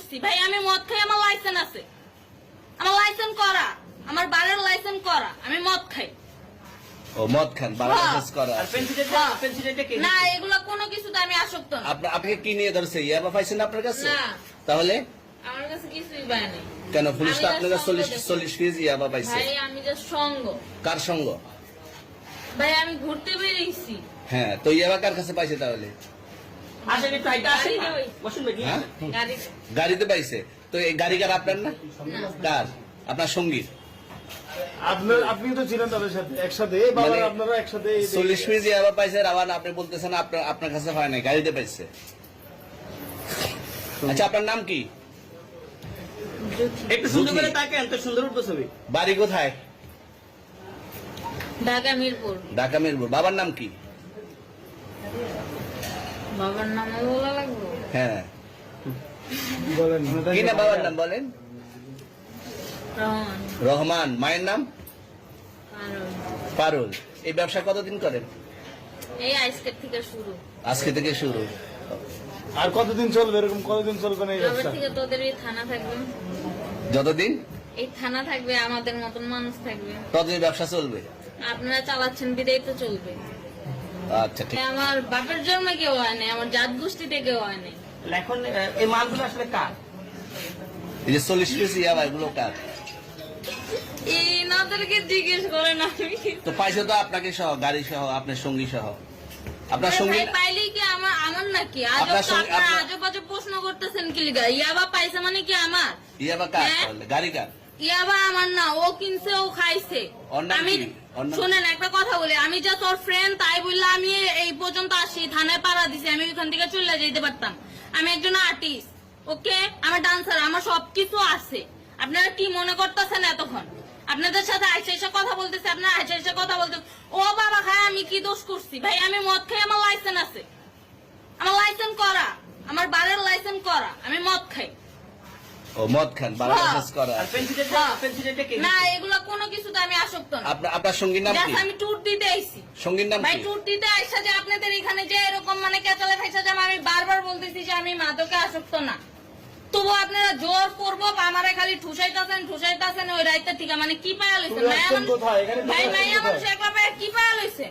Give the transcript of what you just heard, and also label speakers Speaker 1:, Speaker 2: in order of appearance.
Speaker 1: করছি ভাই, আমি মদ খাই, আমার লাইসেন্স আছে, আমার লাইসেন্স করা, আমার বারের লাইসেন্স করা, আমি মদ খাই।
Speaker 2: ও মদ খান, বারের লাইসেন্স করা
Speaker 3: আর
Speaker 2: আছে।
Speaker 3: পেন্সিলটা কে
Speaker 1: না এগুলা কোনো কিছুতে আমি আসক্ত না।
Speaker 2: আপনাকে কি নিয়ে ধরছে? ইয়াবা পাইছেন আপনার কাছে?
Speaker 1: না
Speaker 2: তাহলে
Speaker 1: আমার কাছে কিছুই পায় নাই।
Speaker 2: কেন পুলিশ তো
Speaker 1: আমি
Speaker 2: আপনার কাছে
Speaker 1: just
Speaker 2: 40 কেজি ইয়াবা পাইছে?
Speaker 1: ভাই আমি জাস্ট সঙ্গ,
Speaker 2: কার সঙ্গ?
Speaker 1: ভাই আমি ঘুরতে বেরিয়েছি।
Speaker 2: হ্যাঁ, তো ইয়াবা কার কাছে পাইছে তাহলে?
Speaker 3: আসেন একটু হাইটা আসেন না। বসুন ভাই
Speaker 2: হ্যাঁ?
Speaker 1: গাড়ি
Speaker 2: গাড়িতে পাইছে। তো এই গাড়ি কার, আপনার না? কার? আপনার সঙ্গী?
Speaker 4: আপনি তো ছিলেন তাদের সাথে একসাথে, বাবার আপনারা একসাথে
Speaker 2: 40 কেজি ইয়াবা পাইছে, আবার আপনি বলতেছেন আপনার কাছে হয় নাই, গাড়িতে পাইছে। আচ্ছা, আপনার নাম কি?
Speaker 3: একটু সুন্দর করে তাকেন, তো সুন্দর উঠবো ছবি।
Speaker 2: বাড়ি কোথায়?
Speaker 1: ঢাকা মিরপুর।
Speaker 2: ঢাকা মিরপুর। বাবার নাম কি?
Speaker 1: বাবার নাম বলা লাগবে?
Speaker 2: হ্যাঁ,
Speaker 4: বলেন
Speaker 2: কি না বাবার নাম বলেন?
Speaker 1: রহমান।
Speaker 2: রহমান। মায়ের নাম?
Speaker 1: পারুল।
Speaker 2: পারুল। এই ব্যবসা কতদিন করেন?
Speaker 1: এই আজকের থেকে শুরু।
Speaker 2: আজকে থেকে শুরু।
Speaker 4: আর কতদিন চলবে? এরকম কতদিন চলবে না এই
Speaker 1: এবার
Speaker 4: ব্যবসা?
Speaker 1: থেকে তোদের এই থানা থাকবে,
Speaker 2: যতদিন
Speaker 1: এই থানা থাকবে, আমাদের মতন মানুষ থাকবে।
Speaker 2: ততদিন ব্যবসা চলবে।
Speaker 1: আপনারা চালাচ্ছেন বিদায় তো চলবে।
Speaker 2: আচ্ছা, ঠিক।
Speaker 1: আমার বাপের জন্মে কেউ হয় নাই, আমার জাত গোষ্ঠীতে কেউ হয় নাই।
Speaker 3: এখন এই মালগুলো আসলে কার?
Speaker 2: এই যে 40 কেজি ইয়াবা, এগুলো কার?
Speaker 1: এই নাদেরকে জিজ্ঞেস করেন, আমি
Speaker 2: তো পাইছে তো আপনাকে সহ, গাড়ি সহ, আপনার সঙ্গী সহ। আপনার
Speaker 1: আরে
Speaker 2: সঙ্গী
Speaker 1: ভাই পাইলে কি আমার নাকি? আজব
Speaker 2: আপনার
Speaker 1: তো
Speaker 2: সঙ্গে-
Speaker 1: আপনারা
Speaker 2: আপনার-
Speaker 1: আজব আজব প্রশ্ন করতেছেন কি লিগা? ইয়াবা পাইছে মানে কি আমার?
Speaker 2: ইয়াবা কার
Speaker 1: হ্যাঁ?
Speaker 2: তাহলে? গাড়ি কার?
Speaker 1: ইয়াবা আমার না, ও কিনছে, ও খাইছে।
Speaker 2: ওর নাম
Speaker 1: আমি
Speaker 2: কি? ওর নাম-
Speaker 1: শুনেন একটা কথা বলি, আমি যা তোর ফ্রেন্ড তাই বললে আমি এই পর্যন্ত আসি, থানায় পাড়া দিছি, আমি ওইখান থেকে চলে যেতে পারতাম। আমি একজন আর্টিস্ট, ওকে, আমার ডান্সার, আমার সবকিছু আছে। আপনারা কি মনে করতেছেন এতক্ষণ? আপনাদের সাথে আইসা এসে কথা বলতেছে, আপনারা আইসা এসে কথা বলতেছেন। ও বাবা খায়, আমি কি দোষ করছি? ভাই আমি মদ খাই, আমার লাইসেন্স আছে, আমার লাইসেন্স করা, আমার বারের লাইসেন্স করা, আমি মদ খাই।
Speaker 2: ও মদ খান, বারের লাইসেন্স করা
Speaker 3: আর
Speaker 2: আছে।
Speaker 3: পেন্সিলটা কে?
Speaker 1: না এগুলা কোনো কিছুতে আমি আসক্ত না।
Speaker 2: আপনার সঙ্গীর নাম কি?
Speaker 1: Just আমি ট্যুর দিতে আইছি।
Speaker 2: সঙ্গীর নাম
Speaker 1: ভাই
Speaker 2: কি?
Speaker 1: ট্যুর দিতে আইসা যে আপনাদের এখানে যে এরকম মানে কেচালে খাইসা যে আমি বারবার বলতেছি যে আমি মাদকে আসক্ত না, তবু আপনারা জোর করবো আমারে খালি ঠুসাইতাছেন ওই রাইতে থেকে, মানে কি পায়া লইছেন?
Speaker 4: তুমি আসছেন কোথায়? এখানে
Speaker 1: ভাই
Speaker 4: তুমি
Speaker 1: মাইয়া
Speaker 4: আসছেন
Speaker 1: মানুষ
Speaker 4: কোথায়?
Speaker 1: একলা পায়া কি পায়া লইছে?